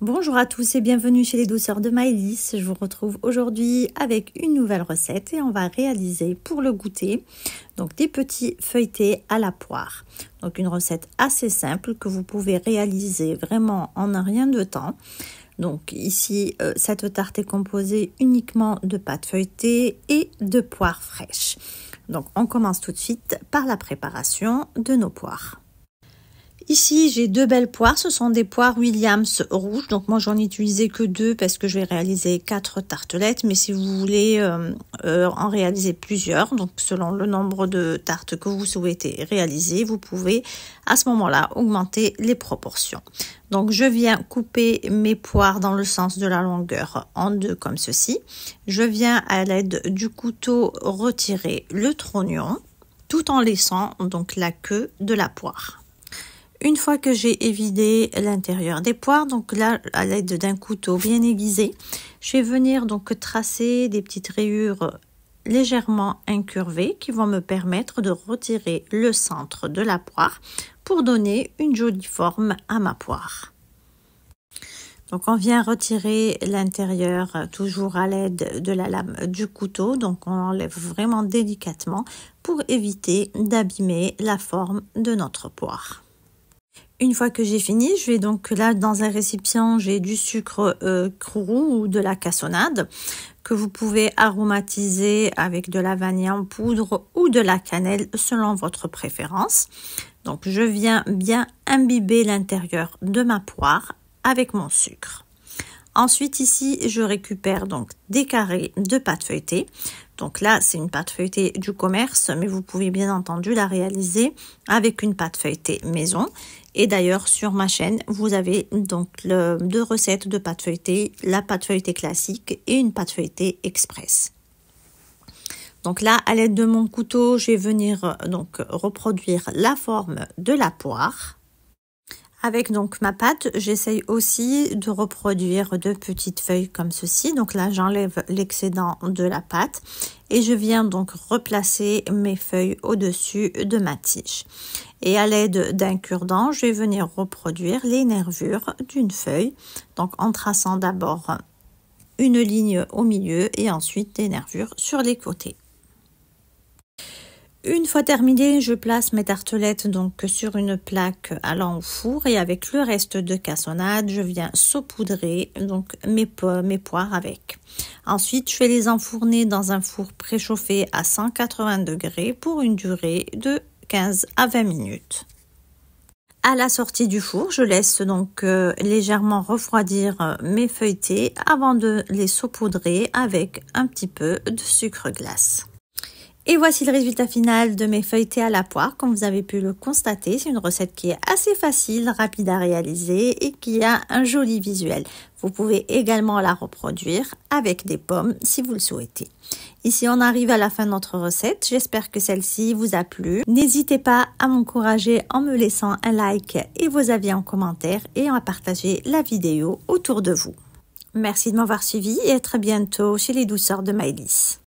Bonjour à tous et bienvenue chez les douceurs de Maëlys. Je vous retrouve aujourd'hui avec une nouvelle recette et on va réaliser pour le goûter donc des petits feuilletés à la poire. Donc une recette assez simple que vous pouvez réaliser vraiment en un rien de temps. Donc ici cette tarte est composée uniquement de pâte feuilletée et de poires fraîches. Donc on commence tout de suite par la préparation de nos poires. Ici, j'ai deux belles poires. Ce sont des poires Williams rouges. Donc, moi, j'en ai utilisé que deux parce que je vais réaliser 4 tartelettes. Mais si vous voulez en réaliser plusieurs, donc selon le nombre de tartes que vous souhaitez réaliser, vous pouvez à ce moment-là augmenter les proportions. Donc, je viens couper mes poires dans le sens de la longueur en deux comme ceci. Je viens à l'aide du couteau retirer le trognon tout en laissant donc la queue de la poire. Une fois que j'ai évidé l'intérieur des poires, donc là, à l'aide d'un couteau bien aiguisé, je vais venir donc tracer des petites rayures légèrement incurvées qui vont me permettre de retirer le centre de la poire pour donner une jolie forme à ma poire. Donc on vient retirer l'intérieur toujours à l'aide de la lame du couteau, donc on enlève vraiment délicatement pour éviter d'abîmer la forme de notre poire. Une fois que j'ai fini, je vais donc là dans un récipient, j'ai du sucre roux ou de la cassonade que vous pouvez aromatiser avec de la vanille en poudre ou de la cannelle selon votre préférence. Donc je viens bien imbiber l'intérieur de ma poire avec mon sucre. Ensuite ici, je récupère donc des carrés de pâte feuilletée. Donc là, c'est une pâte feuilletée du commerce, mais vous pouvez bien entendu la réaliser avec une pâte feuilletée maison. Et d'ailleurs, sur ma chaîne, vous avez donc deux recettes de pâte feuilletée, la pâte feuilletée classique et une pâte feuilletée express. Donc là, à l'aide de mon couteau, je vais venir donc reproduire la forme de la poire. Avec donc ma pâte, j'essaye aussi de reproduire deux petites feuilles comme ceci. Donc là, j'enlève l'excédent de la pâte et je viens donc replacer mes feuilles au-dessus de ma tige. Et à l'aide d'un cure-dent, je vais venir reproduire les nervures d'une feuille. Donc en traçant d'abord une ligne au milieu et ensuite des nervures sur les côtés. Une fois terminé, je place mes tartelettes donc sur une plaque allant au four et avec le reste de cassonade, je viens saupoudrer donc mes poires avec. Ensuite, je vais les enfourner dans un four préchauffé à 180 degrés pour une durée de 15 à 20 minutes. À la sortie du four, je laisse donc légèrement refroidir mes feuilletés avant de les saupoudrer avec un petit peu de sucre glace. Et voici le résultat final de mes feuilletés à la poire. Comme vous avez pu le constater, c'est une recette qui est assez facile, rapide à réaliser et qui a un joli visuel. Vous pouvez également la reproduire avec des pommes si vous le souhaitez. Ici, on arrive à la fin de notre recette. J'espère que celle-ci vous a plu. N'hésitez pas à m'encourager en me laissant un like et vos avis en commentaire et à partager la vidéo autour de vous. Merci de m'avoir suivi et à très bientôt chez les douceurs de Maëlys.